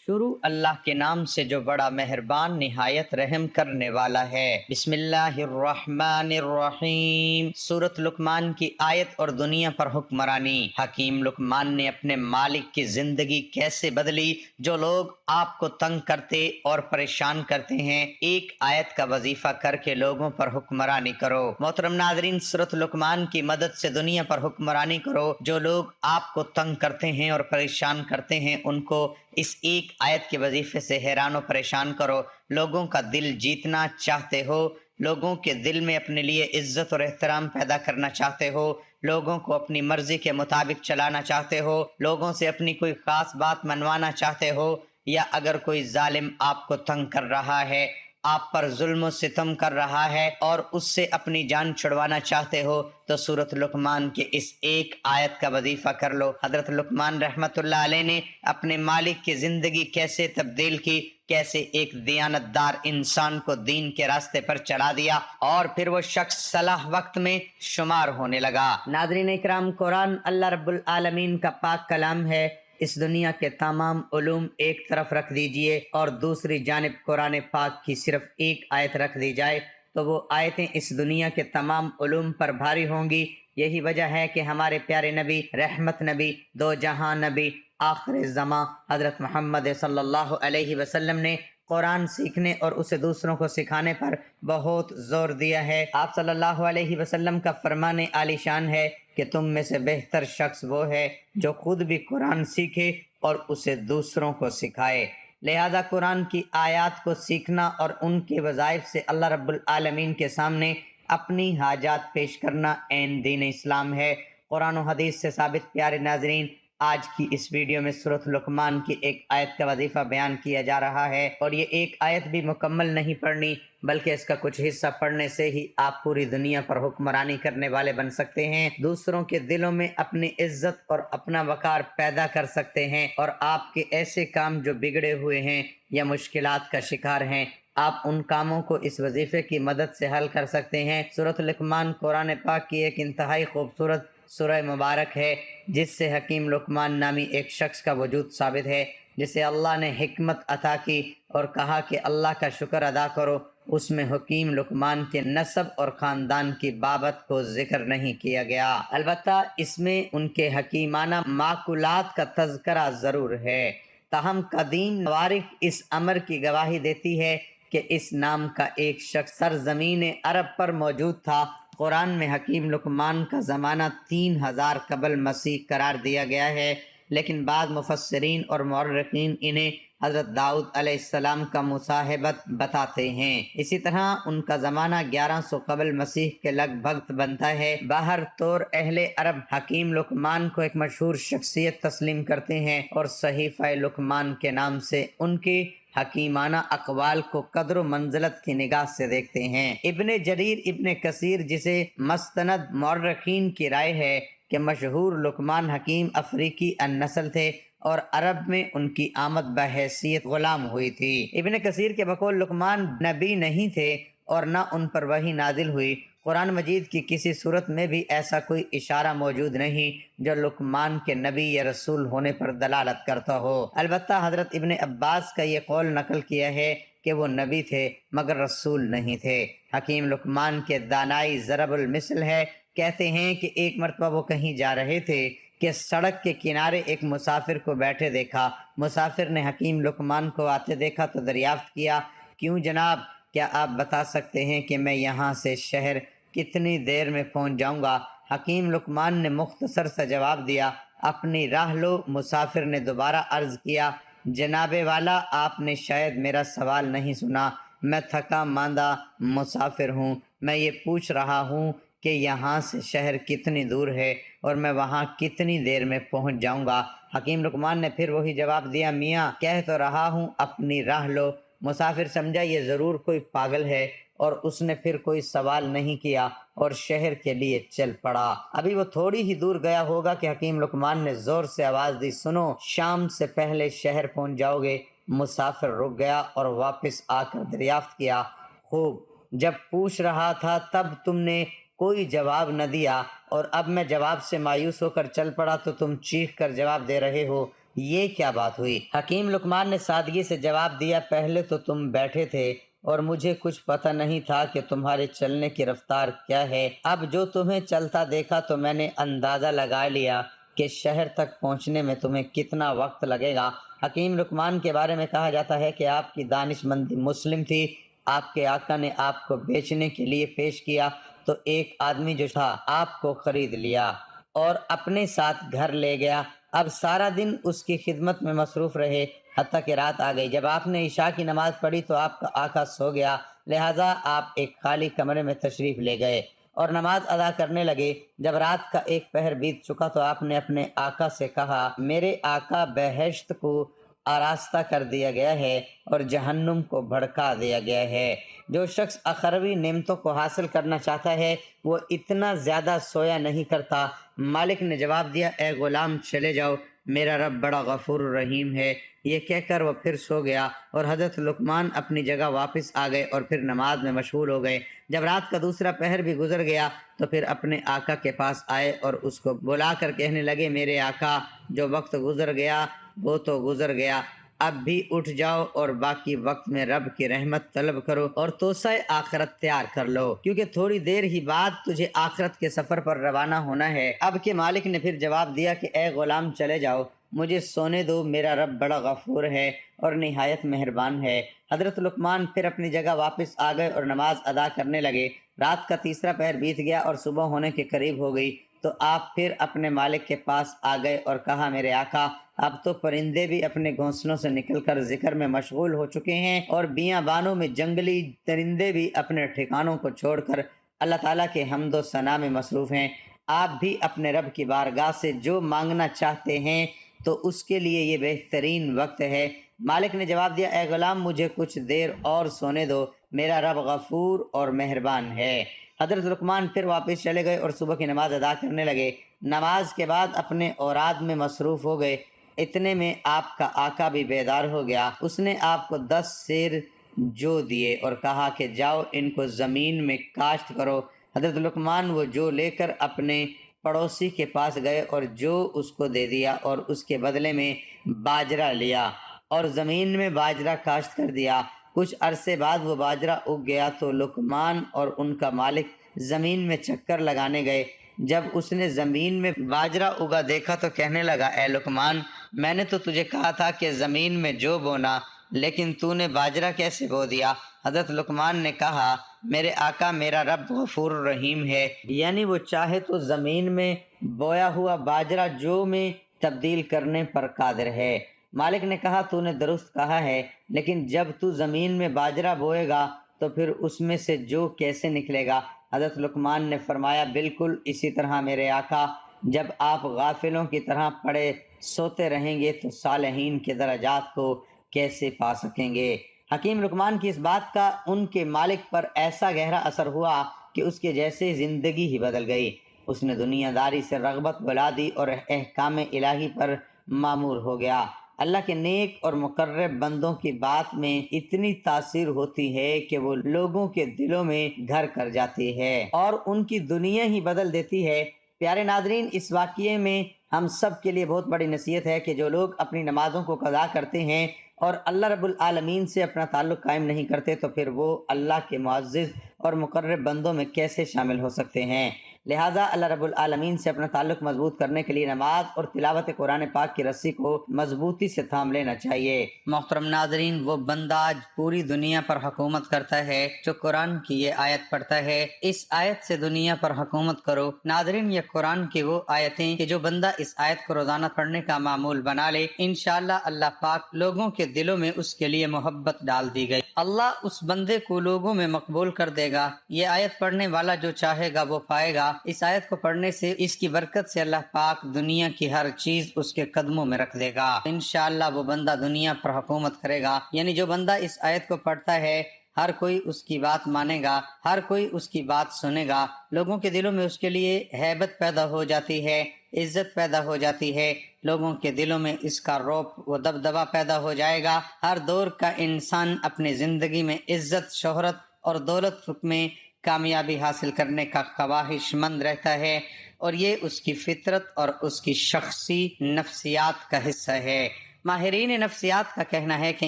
شروع اللہ کے نام سے جو بڑا مہربان نہایت رحم کرنے والا ہے۔ بسم اللہ الرحمن الرحیم۔ سورۃ لقمان کی آیت اور دنیا پر حکمرانی۔ حکیم لقمان نے اپنے مالک کی زندگی کیسے بدلی؟ جو لوگ آپ کو تنگ کرتے اور پریشان کرتے ہیں، ایک آیت کا وظیفہ کر کے لوگوں پر حکمرانی کرو۔ محترم ناظرین، سورۃ لقمان کی مدد سے دنیا پر حکمرانی کرو۔ جو لوگ آپ کو تنگ کرتے ہیں اور پریشان کرتے ہیں، ان کو اس ایک آیت کے وظیفے سے حیران و پریشان کرو۔ لوگوں کا دل جیتنا چاہتے ہو، لوگوں کے دل میں اپنے لیے عزت اور احترام پیدا کرنا چاہتے ہو، لوگوں کو اپنی مرضی کے مطابق چلانا چاہتے ہو، لوگوں سے اپنی کوئی خاص بات منوانا چاہتے ہو، یا اگر کوئی ظالم آپ کو تنگ کر رہا ہے، آپ پر ظلم و ستم کر رہا ہے اور اس سے اپنی جان چھڑوانا چاہتے ہو، تو سورۃ لقمان کے اس ایک آیت کا وظیفہ کر لو۔ حضرت لقمان رحمت اللہ علیہ نے اپنے مالک کی زندگی کیسے تبدیل کی، کیسے ایک دیانتدار انسان کو دین کے راستے پر چلا دیا اور پھر وہ شخص صلاح وقت میں شمار ہونے لگا۔ ناظرین اکرام، قرآن اللہ رب العالمین کا پاک کلام ہے۔ اس دنیا کے تمام علوم ایک طرف رکھ دیجئے اور دوسری جانب قرآن پاک کی صرف ایک آیت رکھ دی جائے تو وہ آیتیں اس دنیا کے تمام علوم پر بھاری ہوں گی۔ یہی وجہ ہے کہ ہمارے پیارے نبی، رحمت نبی، دو جہاں نبی، آخر زماں حضرت محمد صلی اللہ علیہ وسلم نے قرآن سیکھنے اور اسے دوسروں کو سکھانے پر بہت زور دیا ہے۔ آپ صلی اللہ علیہ وسلم کا فرمان عالی شان ہے کہ تم میں سے بہتر شخص وہ ہے جو خود بھی قرآن سیکھے اور اسے دوسروں کو سکھائے۔ لہذا قرآن کی آیات کو سیکھنا اور ان کے وظائف سے اللہ رب العالمین کے سامنے اپنی حاجات پیش کرنا عین دین اسلام ہے۔ قرآن و حدیث سے ثابت پیارے ناظرین، آج کی اس ویڈیو میں سورۃ لقمان کی ایک آیت کا وظیفہ بیان کیا جا رہا ہے، اور یہ ایک آیت بھی مکمل نہیں پڑھنی بلکہ اس کا کچھ حصہ پڑھنے سے ہی آپ پوری دنیا پر حکمرانی کرنے والے بن سکتے ہیں، دوسروں کے دلوں میں اپنی عزت اور اپنا وقار پیدا کر سکتے ہیں، اور آپ کے ایسے کام جو بگڑے ہوئے ہیں یا مشکلات کا شکار ہیں، آپ ان کاموں کو اس وظیفے کی مدد سے حل کر سکتے ہیں۔ سورۃ لقمان قرآن پاک کی ایک انتہائی خوبصورت سورہ مبارک ہے، جس سے حکیم لقمان نامی ایک شخص کا وجود ثابت ہے، جسے اللہ نے حکمت عطا کی اور کہا کہ اللہ کا شکر ادا کرو۔ اس میں حکیم لقمان کے نسب اور خاندان کی بابت کو ذکر نہیں کیا گیا، البتہ اس میں ان کے حکیمانہ معقولات کا تذکرہ ضرور ہے۔ تاہم قدیم مورخ اس امر کی گواہی دیتی ہے کہ اس نام کا ایک شخص سرزمین عرب پر موجود تھا۔ قرآن میں حکیم لقمان کا زمانہ 3000 قبل مسیح قرار دیا گیا ہے، لیکن بعض مفسرین اور مورخین انہیں حضرت داؤد علیہ السلام کا مصاحبت بتاتے ہیں۔ اسی طرح ان کا زمانہ 1100 قبل مسیح کے لگ بھگ بنتا ہے۔ باہر طور اہل عرب حکیم لقمان کو ایک مشہور شخصیت تسلیم کرتے ہیں اور صحیفہ لقمان کے نام سے ان کی حکیمانہ اقوال کو قدر و منزلت کی نگاہ سے دیکھتے ہیں۔ ابن جریر ابن کثیر، جسے مستند مورخین کی رائے ہے کہ مشہور لقمان حکیم افریقی النسل تھے اور عرب میں ان کی آمد بحیثیت غلام ہوئی تھی۔ ابن کثیر کے بقول لقمان نبی نہیں تھے اور نہ ان پر وحی نازل ہوئی۔ قرآن مجید کی کسی صورت میں بھی ایسا کوئی اشارہ موجود نہیں جو لقمان کے نبی یا رسول ہونے پر دلالت کرتا ہو۔ البتہ حضرت ابن عباس کا یہ قول نقل کیا ہے کہ وہ نبی تھے مگر رسول نہیں تھے۔ حکیم لقمان کے دانائی ضرب المثل ہے، کہتے ہیں کہ ایک مرتبہ وہ کہیں جا رہے تھے کہ سڑک کے کنارے ایک مسافر کو بیٹھے دیکھا۔ مسافر نے حکیم لقمان کو آتے دیکھا تو دریافت کیا، کیوں جناب، کیا آپ بتا سکتے ہیں کہ میں یہاں سے شہر کتنی دیر میں پہنچ جاؤں گا؟ حکیم لقمان نے مختصر سا جواب دیا، اپنی راہ لو۔ مسافر نے دوبارہ عرض کیا، جناب والا، آپ نے شاید میرا سوال نہیں سنا، میں تھکا ماندہ مسافر ہوں، میں یہ پوچھ رہا ہوں کہ یہاں سے شہر کتنی دور ہے اور میں وہاں کتنی دیر میں پہنچ جاؤں گا؟ حکیم لقمان نے پھر وہی جواب دیا، میاں کہہ تو رہا ہوں اپنی راہ لو۔ مسافر سمجھا یہ ضرور کوئی پاگل ہے اور اس نے پھر کوئی سوال نہیں کیا اور شہر کے لیے چل پڑا۔ ابھی وہ تھوڑی ہی دور گیا ہوگا کہ حکیم لقمان نے زور سے آواز دی، سنو، شام سے پہلے شہر پہنچ جاؤ گے۔ مسافر رک گیا اور واپس آ کر دریافت کیا، خوب، جب پوچھ رہا تھا تب تم نے کوئی جواب نہ دیا اور اب میں جواب سے مایوس ہو کر چل پڑا تو تم چیخ کر جواب دے رہے ہو۔ یہ کیا بات ہوئی؟ حکیم لقمان نے سادگی سے جواب دیا، پہلے تو تم بیٹھے تھے اور مجھے کچھ پتہ نہیں تھا کہ تمہارے چلنے کی رفتار کیا ہے۔ اب جو تمہیں چلتا دیکھا تو میں نے اندازہ لگا لیا کہ شہر تک پہنچنے میں تمہیں کتنا وقت لگے گا۔ حکیم لقمان کے بارے میں کہا جاتا ہے کہ آپ کی دانش مندی مسلم تھی۔ آپ کے آقا نے آپ کو بیچنے کے لیے پیش کیا تو ایک آدمی جو تھا آپ کو خرید لیا اور اپنے ساتھ گھر لے گیا۔ اب سارا دن اس کی خدمت میں مصروف رہے حتیٰ کہ رات آ گئی۔ جب آپ نے عشاء کی نماز پڑھی تو آپ کا آقا سو گیا، لہٰذا آپ ایک خالی کمرے میں تشریف لے گئے اور نماز ادا کرنے لگے۔ جب رات کا ایک پہر بیت چکا تو آپ نے اپنے آقا سے کہا، میرے آقا، بہشت کو آراستہ کر دیا گیا ہے اور جہنم کو بھڑکا دیا گیا ہے۔ جو شخص اخروی نعمتوں کو حاصل کرنا چاہتا ہے وہ اتنا زیادہ سویا نہیں کرتا۔ مالک نے جواب دیا، اے غلام چلے جاؤ، میرا رب بڑا غفور رحیم ہے۔ یہ کہہ کر وہ پھر سو گیا اور حضرت لقمان اپنی جگہ واپس آ گئے اور پھر نماز میں مشغول ہو گئے۔ جب رات کا دوسرا پہر بھی گزر گیا تو پھر اپنے آقا کے پاس آئے اور اس کو بلا کر کہنے لگے، میرے آقا، جو وقت گزر گیا وہ تو گزر گیا، اب بھی اٹھ جاؤ اور باقی وقت میں رب کی رحمت طلب کرو اور توسع آخرت تیار کر لو، کیونکہ تھوڑی دیر ہی بعد تجھے آخرت کے سفر پر روانہ ہونا ہے۔ اب کے مالک نے پھر جواب دیا کہ اے غلام چلے جاؤ، مجھے سونے دو، میرا رب بڑا غفور ہے اور نہایت مہربان ہے۔ حضرت لقمان پھر اپنی جگہ واپس آ گئے اور نماز ادا کرنے لگے۔ رات کا تیسرا پہر بیت گیا اور صبح ہونے کے قریب ہو گئی تو آپ پھر اپنے مالک کے پاس آ گئے اور کہا، میرے آقا، اب تو پرندے بھی اپنے گھونسلوں سے نکل کر ذکر میں مشغول ہو چکے ہیں اور بیابانوں میں جنگلی درندے بھی اپنے ٹھکانوں کو چھوڑ کر اللہ تعالیٰ کے حمد و ثنا میں مصروف ہیں۔ آپ بھی اپنے رب کی بارگاہ سے جو مانگنا چاہتے ہیں تو اس کے لیے یہ بہترین وقت ہے۔ مالک نے جواب دیا، اے غلام، مجھے کچھ دیر اور سونے دو، میرا رب غفور اور مہربان ہے۔ حضرت لقمان پھر واپس چلے گئے اور صبح کی نماز ادا کرنے لگے۔ نماز کے بعد اپنے اوراد میں مصروف ہو گئے۔ اتنے میں آپ کا آقا بھی بیدار ہو گیا۔ اس نے آپ کو 10 سیر جو دیے اور کہا کہ جاؤ ان کو زمین میں کاشت کرو۔ حضرت لقمان وہ جو لے کر اپنے پڑوسی کے پاس گئے اور جو اس کو دے دیا اور اس کے بدلے میں باجرہ لیا اور زمین میں باجرہ کاشت کر دیا۔ کچھ عرصے بعد وہ باجرہ اگ گیا تو لقمان اور ان کا مالک زمین میں چکر لگانے گئے۔ جب اس نے زمین میں باجرہ اگا دیکھا تو کہنے لگا، اے لقمان، میں نے تو تجھے کہا تھا کہ زمین میں جو بونا، لیکن تو نے باجرہ کیسے بو دیا؟ حضرت لقمان نے کہا، میرے آقا، میرا رب غفور رحیم ہے، یعنی وہ چاہے تو زمین میں بویا ہوا باجرہ جو میں تبدیل کرنے پر قادر ہے۔ مالک نے کہا، تو نے درست کہا ہے، لیکن جب تو زمین میں باجرہ بوئے گا تو پھر اس میں سے جو کیسے نکلے گا؟ حضرت لقمان نے فرمایا، بالکل اسی طرح میرے آقا، جب آپ غافلوں کی طرح پڑے سوتے رہیں گے تو صالحین کے درجات کو کیسے پا سکیں گے؟ حکیم لقمان کی اس بات کا ان کے مالک پر ایسا گہرا اثر ہوا کہ اس کے جیسے زندگی ہی بدل گئی۔ اس نے دنیا داری سے رغبت بلا دی اور احکام الہی پر مامور ہو گیا۔ اللہ کے نیک اور مقرب بندوں کی بات میں اتنی تاثیر ہوتی ہے کہ وہ لوگوں کے دلوں میں گھر کر جاتی ہے اور ان کی دنیا ہی بدل دیتی ہے۔ پیارے ناظرین، اس واقعے میں ہم سب کے لیے بہت بڑی نصیحت ہے کہ جو لوگ اپنی نمازوں کو قضا کرتے ہیں اور اللہ رب العالمین سے اپنا تعلق قائم نہیں کرتے تو پھر وہ اللہ کے معزز اور مقرب بندوں میں کیسے شامل ہو سکتے ہیں؟ لہٰذا اللہ رب العالمین سے اپنا تعلق مضبوط کرنے کے لیے نماز اور تلاوت قرآن پاک کی رسی کو مضبوطی سے تھام لینا چاہیے۔ محترم ناظرین، وہ بندہ آج پوری دنیا پر حکومت کرتا ہے جو قرآن کی یہ آیت پڑھتا ہے، اس آیت سے دنیا پر حکومت کرو۔ ناظرین، یہ قرآن کی وہ آیتیں کہ جو بندہ اس آیت کو روزانہ پڑھنے کا معمول بنا لے، انشاءاللہ اللہ پاک لوگوں کے دلوں میں اس کے لیے محبت ڈال دی گئی۔ اللہ اس بندے کو لوگوں میں مقبول کر دے گا۔ یہ آیت پڑھنے والا جو چاہے گا وہ پائے گا۔ اس آیت کو پڑھنے سے، اس کی برکت سے اللہ پاک دنیا کی ہر چیز اس کے قدموں میں رکھ دے گا۔ انشاءاللہ وہ بندہ دنیا پر حکومت کرے گا۔ یعنی جو بندہ اس آیت کو پڑھتا ہے، ہر کوئی اس کی بات مانے گا، ہر کوئی اس کی بات سنے گا، لوگوں کے دلوں میں اس کے لیے ہیبت پیدا ہو جاتی ہے، عزت پیدا ہو جاتی ہے، لوگوں کے دلوں میں اس کا رعب و دبدبہ پیدا ہو جائے گا۔ ہر دور کا انسان اپنی زندگی میں عزت، شہرت اور دولت میں کامیابی حاصل کرنے کا خواہش مند رہتا ہے، اور یہ اس کی فطرت اور اس کی شخصی نفسیات کا حصہ ہے۔ ماہرین نفسیات کا کہنا ہے کہ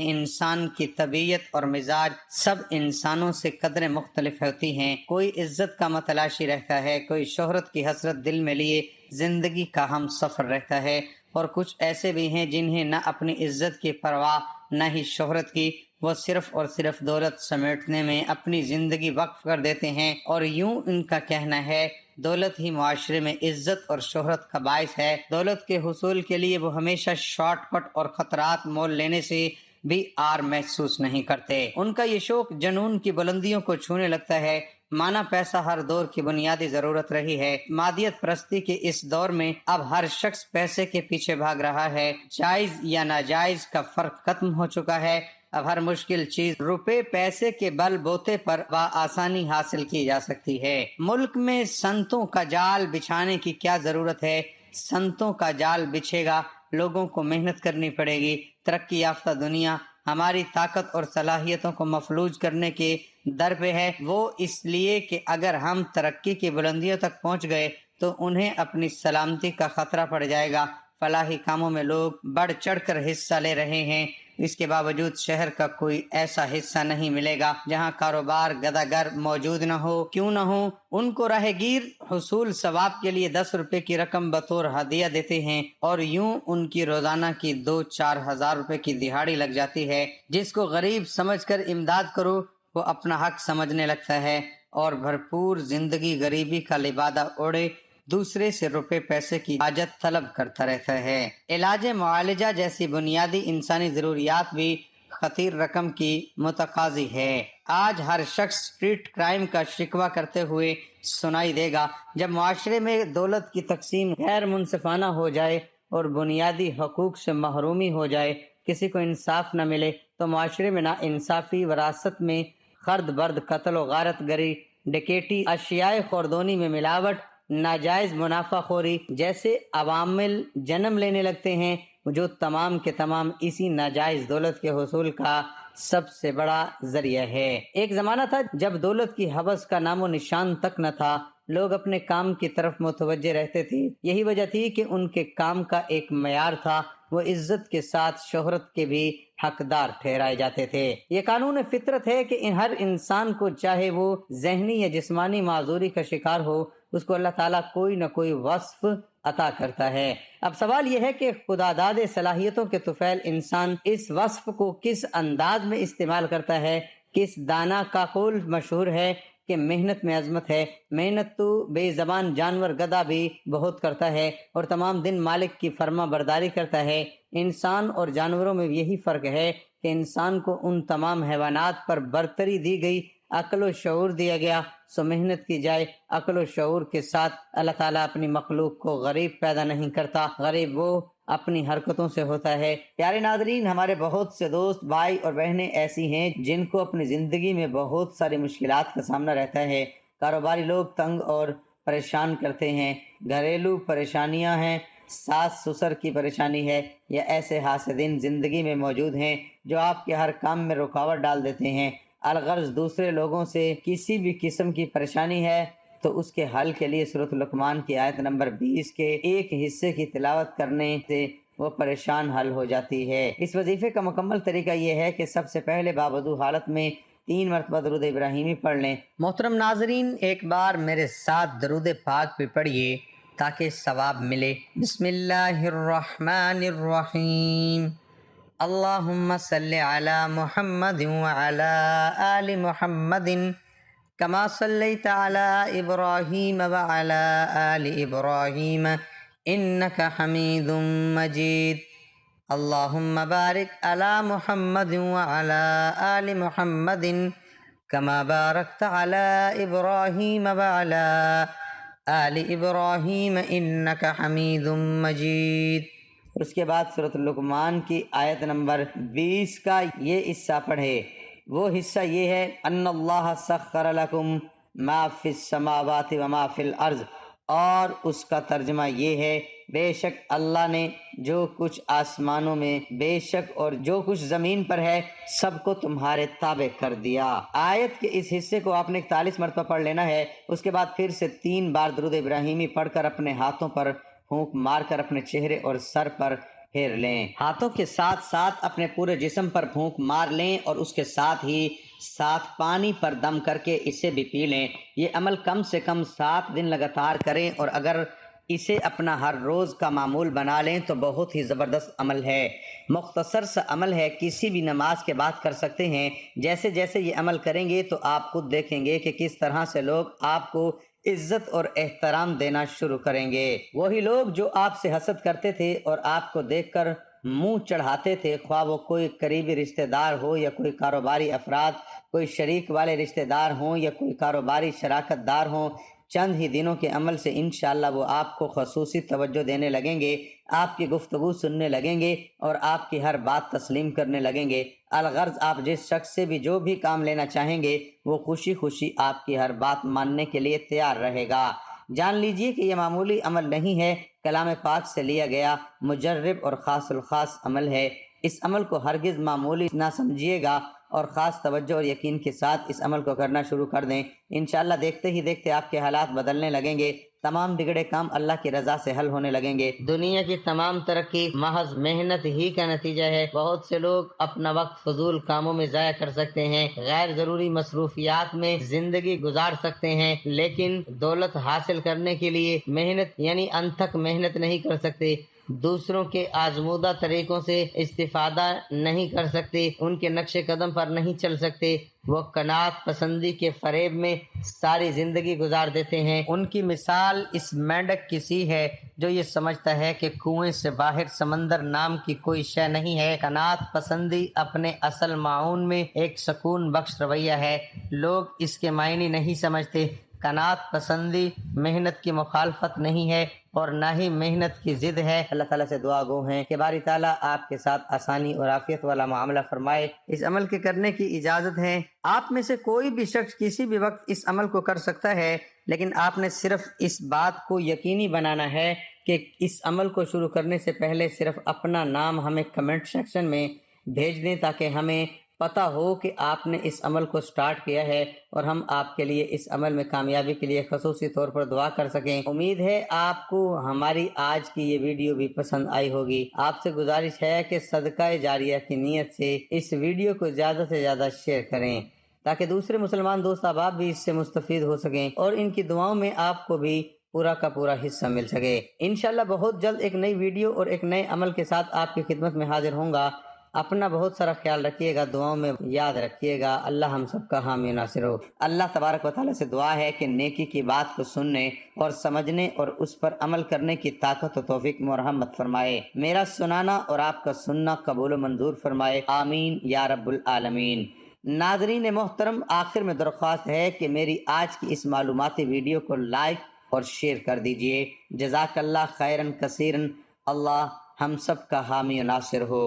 انسان کی طبیعت اور مزاج سب انسانوں سے قدریں مختلف ہوتی ہیں۔ کوئی عزت کا متلاشی رہتا ہے، کوئی شہرت کی حسرت دل میں لیے زندگی کا ہم سفر رہتا ہے، اور کچھ ایسے بھی ہیں جنہیں نہ اپنی عزت کی پرواہ نہ ہی شہرت کی، وہ صرف اور صرف دولت سمیٹنے میں اپنی زندگی وقف کر دیتے ہیں، اور یوں ان کا کہنا ہے دولت ہی معاشرے میں عزت اور شہرت کا باعث ہے۔ دولت کے حصول کے لیے وہ ہمیشہ شارٹ کٹ اور خطرات مول لینے سے بھی آر محسوس نہیں کرتے۔ ان کا یہ شوق جنون کی بلندیوں کو چھونے لگتا ہے۔ مانا پیسہ ہر دور کی بنیادی ضرورت رہی ہے۔ مادیت پرستی کے اس دور میں اب ہر شخص پیسے کے پیچھے بھاگ رہا ہے۔ جائز یا ناجائز کا فرق ختم ہو چکا ہے۔ اب ہر مشکل چیز روپے پیسے کے بل بوتے پر بآسانی حاصل کی جا سکتی ہے۔ ملک میں سنتوں کا جال بچھانے کی کیا ضرورت ہے؟ سنتوں کا جال بچھے گا، لوگوں کو محنت کرنی پڑے گی۔ ترقی یافتہ دنیا ہماری طاقت اور صلاحیتوں کو مفلوج کرنے کے در پہ ہے۔ وہ اس لیے کہ اگر ہم ترقی کی بلندیوں تک پہنچ گئے تو انہیں اپنی سلامتی کا خطرہ پڑ جائے گا۔ فلاحی کاموں میں لوگ بڑھ چڑھ کر حصہ لے رہے ہیں، اس کے باوجود شہر کا کوئی ایسا حصہ نہیں ملے گا جہاں کاروبار گداگر موجود نہ ہو۔ کیوں نہ ہو؟ ان کو راہ گیر حصول ثواب کے لیے 10 روپے کی رقم بطور ہدیہ دیتے ہیں، اور یوں ان کی روزانہ کی 2-4 ہزار روپے کی دہاڑی لگ جاتی ہے۔ جس کو غریب سمجھ کر امداد کرو وہ اپنا حق سمجھنے لگتا ہے، اور بھرپور زندگی غریبی کا لبادہ اوڑھے دوسرے سے روپے پیسے کی حاجت طلب کرتا رہتا ہے۔ علاج معالجہ جیسی بنیادی انسانی ضروریات بھی خطیر رقم کی متقاضی ہے۔ آج ہر شخص اسٹریٹ کرائم کا شکوہ کرتے ہوئے سنائی دے گا۔ جب معاشرے میں دولت کی تقسیم غیر منصفانہ ہو جائے اور بنیادی حقوق سے محرومی ہو جائے، کسی کو انصاف نہ ملے، تو معاشرے میں ناانصافی، وراثت میں خرد برد، قتل و غارت گری، ڈکیٹی، اشیاء خوردونی میں ملاوٹ، ناجائز منافع خوری جیسے عوامل جنم لینے لگتے ہیں، جو تمام کے تمام اسی ناجائز دولت کے حصول کا سب سے بڑا ذریعہ ہے۔ ایک زمانہ تھا جب دولت کی ہوس کا نام و نشان تک نہ تھا، لوگ اپنے کام کی طرف متوجہ رہتے تھے۔ یہی وجہ تھی کہ ان کے کام کا ایک معیار تھا، وہ عزت کے ساتھ شہرت کے بھی حقدار ٹھہرائے جاتے تھے۔ یہ قانون فطرت ہے کہ ہر انسان کو، چاہے وہ ذہنی یا جسمانی معذوری کا شکار ہو، اس کو اللہ تعالیٰ کوئی نہ کوئی وصف عطا کرتا ہے۔ اب سوال یہ ہے کہ خدا داد صلاحیتوں کے طفیل انسان اس وصف کو کس انداز میں استعمال کرتا ہے۔ کس دانا کا قول مشہور ہے کہ محنت میں عظمت ہے۔ محنت تو بے زبان جانور گدھا بھی بہت کرتا ہے، اور تمام دن مالک کی فرما برداری کرتا ہے۔ انسان اور جانوروں میں یہی فرق ہے کہ انسان کو ان تمام حیوانات پر برتری دی گئی، عقل و شعور دیا گیا، سو محنت کی جائے۔ عقل و شعور کے ساتھ اللہ تعالیٰ اپنی مخلوق کو غریب پیدا نہیں کرتا، غریب وہ اپنی حرکتوں سے ہوتا ہے۔ پیارے ناظرین، ہمارے بہت سے دوست، بھائی اور بہنیں ایسی ہیں جن کو اپنی زندگی میں بہت ساری مشکلات کا سامنا رہتا ہے۔ کاروباری لوگ تنگ اور پریشان کرتے ہیں، گھریلو پریشانیاں ہیں، ساس سسر کی پریشانی ہے، یا ایسے حاسدین زندگی میں موجود ہیں جو آپ کے ہر کام میں رکاوٹ ڈال دیتے ہیں۔ الغرض دوسرے لوگوں سے کسی بھی قسم کی پریشانی ہے تو اس کے حل کے لیے سورۃ لقمان کی آیت نمبر 20 کے ایک حصے کی تلاوت کرنے سے وہ پریشان حل ہو جاتی ہے۔ اس وظیفے کا مکمل طریقہ یہ ہے کہ سب سے پہلے بابدو حالت میں 3 مرتبہ درود ابراہیمی پڑھ لیں۔ محترم ناظرین، ایک بار میرے ساتھ درود پاک بھی پڑھیے تاکہ ثواب ملے۔ بسم اللہ الرحمن الرحیم۔ اللہم صلی علی محمد وعلی آل محمد کما صلیت علی ابراہیم وعلی آل ابراہیم انک حمید مجید۔ اللہم بارک علی محمد وعلی آل محمد کما بارکت علی ابراہیم وعلی آل ابراہیم انک حمید مجید۔ اس کے بعد سورۃ لقمان کی آیت نمبر 20 کا یہ حصہ پڑھے۔ وہ حصہ یہ ہے، ان اللہ سخر لکم ما فی السماوات وما فی الارض، اور اس کا ترجمہ یہ ہے بے شک اللہ نے جو کچھ آسمانوں میں بے شک اور جو کچھ زمین پر ہے سب کو تمہارے تابع کر دیا۔ آیت کے اس حصے کو آپ نے 41 مرتبہ پڑھ لینا ہے، اس کے بعد پھر سے 3 بار درود ابراہیمی پڑھ کر اپنے ہاتھوں پر پھونک مار کر اپنے چہرے اور سر پر پھیر لیں۔ ہاتھوں کے ساتھ ساتھ اپنے پورے جسم پر پھونک مار لیں اور اس کے ساتھ ہی پانی پر دم کر کے اسے بھی پی لیں۔ یہ عمل کم سے کم 7 دن لگاتار کریں، اور اگر اسے اپنا ہر روز کا معمول بنا لیں تو بہت ہی زبردست عمل ہے۔ مختصر سا عمل ہے، کسی بھی نماز کے بعد کر سکتے ہیں۔ جیسے جیسے یہ عمل کریں گے تو آپ خود دیکھیں گے کہ کس طرح سے لوگ آپ کو عزت اور احترام دینا شروع کریں گے۔ وہی لوگ جو آپ سے حسد کرتے تھے اور آپ کو دیکھ کر منہ چڑھاتے تھے، خواہ وہ کوئی قریبی رشتہ دار ہو یا کوئی کاروباری افراد، کوئی شریک والے رشتہ دار ہوں یا کوئی کاروباری شراکت دار ہوں، چند ہی دنوں کے عمل سے انشاءاللہ وہ آپ کو خصوصی توجہ دینے لگیں گے، آپ کی گفتگو سننے لگیں گے اور آپ کی ہر بات تسلیم کرنے لگیں گے۔ الغرض آپ جس شخص سے بھی جو بھی کام لینا چاہیں گے وہ خوشی خوشی آپ کی ہر بات ماننے کے لیے تیار رہے گا۔ جان لیجئے کہ یہ معمولی عمل نہیں ہے، کلام پاک سے لیا گیا مجرب اور خاص الخاص عمل ہے۔ اس عمل کو ہرگز معمولی نہ سمجھیے گا اور خاص توجہ اور یقین کے ساتھ اس عمل کو کرنا شروع کر دیں۔ انشاءاللہ دیکھتے ہی دیکھتے آپ کے حالات بدلنے لگیں گے، تمام بگڑے کام اللہ کی رضا سے حل ہونے لگیں گے۔ دنیا کی تمام ترقی محض محنت ہی کا نتیجہ ہے۔ بہت سے لوگ اپنا وقت فضول کاموں میں ضائع کر سکتے ہیں، غیر ضروری مصروفیات میں زندگی گزار سکتے ہیں، لیکن دولت حاصل کرنے کے لیے محنت یعنی انتھک محنت نہیں کر سکتے، دوسروں کے آزمودہ طریقوں سے استفادہ نہیں کر سکتے، ان کے نقش قدم پر نہیں چل سکتے، وہ قناعت پسندی کے فریب میں ساری زندگی گزار دیتے ہیں۔ ان کی مثال اس مینڈک کی سی ہے جو یہ سمجھتا ہے کہ کنویں سے باہر سمندر نام کی کوئی شے نہیں ہے۔ قناعت پسندی اپنے اصل معون میں ایک سکون بخش رویہ ہے، لوگ اس کے معنی نہیں سمجھتے۔ قناعت پسندی محنت کی مخالفت نہیں ہے اور نہ ہی محنت کی ضد ہے۔ اللہ تعالیٰ سے دعا گو ہیں کہ باری تعالیٰ آپ کے ساتھ آسانی اور عافیت والا معاملہ فرمائے۔ اس عمل کے کرنے کی اجازت ہے۔ آپ میں سے کوئی بھی شخص کسی بھی وقت اس عمل کو کر سکتا ہے، لیکن آپ نے صرف اس بات کو یقینی بنانا ہے کہ اس عمل کو شروع کرنے سے پہلے صرف اپنا نام ہمیں کمنٹ سیکشن میں بھیج دیں تاکہ ہمیں پتہ ہو کہ آپ نے اس عمل کو سٹارٹ کیا ہے اور ہم آپ کے لیے اس عمل میں کامیابی کے لیے خصوصی طور پر دعا کر سکیں۔ امید ہے آپ کو ہماری آج کی یہ ویڈیو بھی پسند آئی ہوگی۔ آپ سے گزارش ہے کہ صدقہ جاریہ کی نیت سے اس ویڈیو کو زیادہ سے زیادہ شیئر کریں تاکہ دوسرے مسلمان دوست احباب بھی اس سے مستفید ہو سکیں اور ان کی دعاؤں میں آپ کو بھی پورا کا پورا حصہ مل سکے۔ انشاءاللہ بہت جلد ایک نئی ویڈیو اور ایک نئے عمل کے ساتھ آپ کی خدمت میں حاضر ہوں گا۔ اپنا بہت سارا خیال رکھیے گا، دعاؤں میں یاد رکھیے گا۔ اللہ ہم سب کا حامی ناصر ہو۔ اللہ تبارک و تعالیٰ سے دعا ہے کہ نیکی کی بات کو سننے اور سمجھنے اور اس پر عمل کرنے کی طاقت و توفیق مرحمت فرمائے۔ میرا سنانا اور آپ کا سننا قبول و منظور فرمائے، آمین یا رب العالمین۔ ناظرین محترم، آخر میں درخواست ہے کہ میری آج کی اس معلوماتی ویڈیو کو لائک اور شیئر کر دیجئے۔ جزاک اللہ خیرن کثیرن۔ اللہ ہم سب کا حامی و ناصر ہو۔